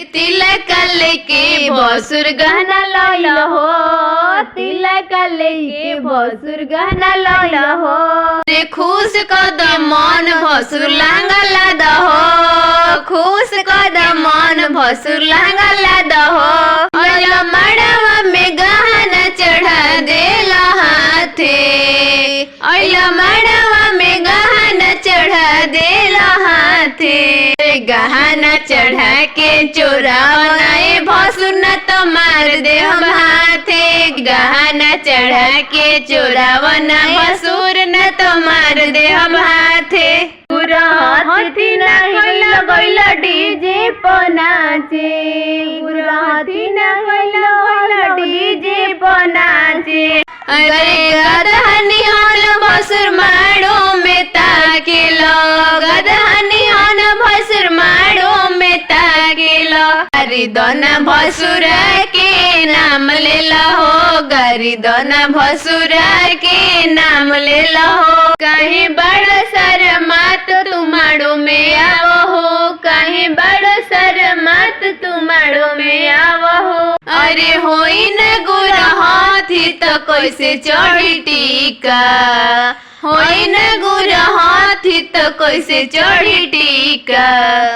तिलक लेके भसुर गहना लइल हो, तिलक लेके भसुर गहना लइल हो। रे खुश कद मन भसुर लहंगा लाद हो, खुश कद मन भसुर लहंगा लाद हो। अइल मड़वा में गहना चढ़ा देला हाथे, अइल मड़वा में गहना चढ़ा देला हाथे। गहना चढ़ा के चोरावना भसुर न तो मार दे हम हाथे, गहना चढ़ा के चोरावना भसुर न तो मार दे हम हाथे। पूरा हाथी नहीं लगैल डीजे पनाचे, पूरा हाथी नहीं लगैल डीजे पनाचे। अरे गदहनी हन भसुर माड़ो में ताकेलो, गदहनी हन भसुर माड़ो में ताकेलो। गरिदना भसुर के नाम ले लहो, गरिदना भसुर के नाम ले लहो। कहीं बड़ शर्मात तू माड़ो में आवो हो, कहीं बड़ शर्मात तू माड़ो में आवो हो। अरे होई न गुरा हाथी तो कैसे चढ़ी टीका, होई न गुरा हाथी तो कैसे चढ़ी टीका।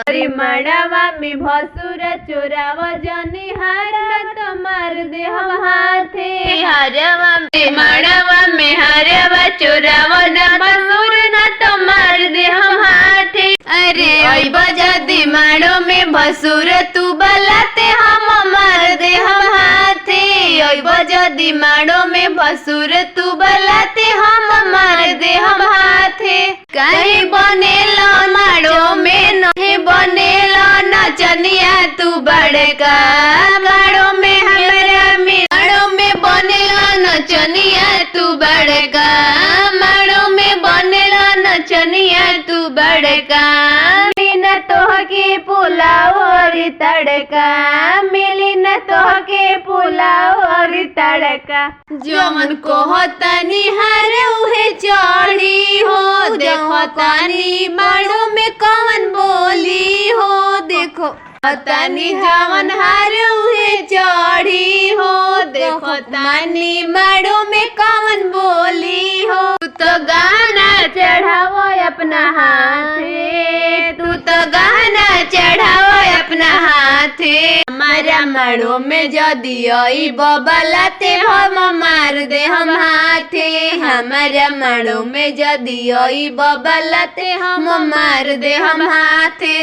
अरे मड़वा में भसुर चोराव जनी हारा तो मार दे हम हाथे, हरवा में मड़वा में हरवा चोराव न भसुर न तो मार दे हम हाथे। अरे अइब जदी माड़ो में भसुर तू बलाते हम मार दे हम हाथे, अइब जदी माड़ो में भसुर तू बलाते हम मार दे हम हाथे। कहीं बनेला माड़ो में नहीं बनेला नचनिया तू बड़का, माड़ो में हमरा माड़ो में बनेला नचनिया तू बड़का, माड़ो में बनेला नचनिया तू बड़का। मिली न तोहके पुलाव और तड़का, मिली न तोहके पुलाव और तड़का। जो मन को होता निहार उहे चढ़ी हो, देखो तानी माड़ो में कौन बोली हो। देखो तानी जवन हार उहे चढ़ी हो, देखो तानी माड़ो में कौन बोली हो। तू तो गाना चढ़ावो अपना हाथे, तू तो गाना चढ़ावो अपना हाथे। हमारा माड़ो में जदी आई बबलाते हम मार दे हम हाथे, हमारा माड़ो में जदी आई बबलाते हम मार दे हम हाथे।